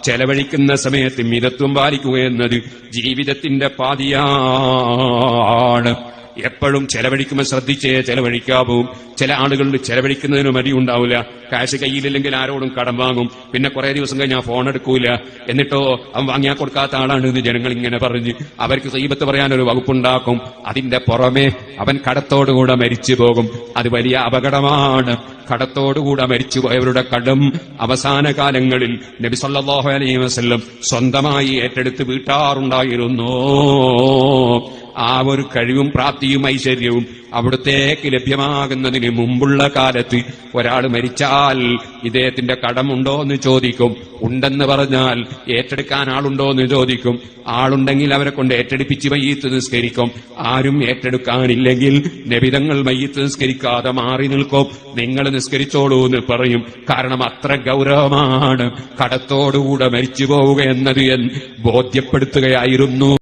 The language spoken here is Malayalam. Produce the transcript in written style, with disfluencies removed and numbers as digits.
ചെലവഴിക്കുന്ന സമയത്ത് മിതത്വം പാലിക്കുക എന്നത് ജീവിതത്തിന്റെ പാതിയാണ്. എപ്പോഴും ചെലവഴിക്കുമ്പോൾ ശ്രദ്ധിച്ചേ ചെലവഴിക്കാവൂ. ചില ആളുകളിൽ ചെലവഴിക്കുന്നതിന് മടിയുണ്ടാവില്ല. കാശ് കയ്യിലില്ലെങ്കിൽ ആരോടും കടം വാങ്ങും. പിന്നെ കുറെ ദിവസം കഴിഞ്ഞാൽ ഫോൺ എടുക്കൂല. എന്നിട്ടോ അവൻ വാങ്ങിയാൽ കൊടുക്കാത്ത ആളാണ് എന്ന് ജനങ്ങൾ ഇങ്ങനെ പറഞ്ഞ് അവർക്ക് ഗീബത്ത് പറയാനൊരു വകുപ്പുണ്ടാക്കും. അതിന്റെ പുറമെ അവൻ കടത്തോടുകൂടെ മരിച്ചു പോകും. അത് വലിയ അപകടമാണ്. കടത്തോടുകൂടെ മരിച്ചുപോയവരുടെ കടം അവസാന കാലങ്ങളിൽ നബി സല്ലല്ലാഹു അലൈഹി വസല്ലം സ്വന്തമായി ഏറ്റെടുത്ത് വീട്ടാറുണ്ടായിരുന്നു. ആ ഒരു കഴിവും പ്രാപ്തിയും ഐശ്വര്യവും അവിടുത്തേക്ക് ലഭ്യമാകുന്നതിന് മുമ്പുള്ള കാലത്ത് ഒരാൾ മരിച്ചാൽ ഇദ്ദേഹത്തിന്റെ കടമുണ്ടോ എന്ന് ചോദിക്കും. ഉണ്ടെന്ന് പറഞ്ഞാൽ ഏറ്റെടുക്കാൻ ആളുണ്ടോ എന്ന് ചോദിക്കും. ആളുണ്ടെങ്കിൽ അവരെ കൊണ്ട് ഏറ്റെടുപ്പിച്ച് മയ്യിത്ത് നിസ്കരിക്കും. ആരും ഏറ്റെടുക്കാനില്ലെങ്കിൽ നബിതങ്ങൾ മയ്യിത്ത് നിസ്കരിക്കാതെ മാറി നിൽക്കും. നിങ്ങൾ നിസ്കരിച്ചോളൂ എന്ന് പറയും. കാരണം അത്ര ഗൗരവമാണ് കടത്തോടുകൂടെ മരിച്ചു പോവുക എന്നത് ബോധ്യപ്പെടുത്തുകയായിരുന്നു.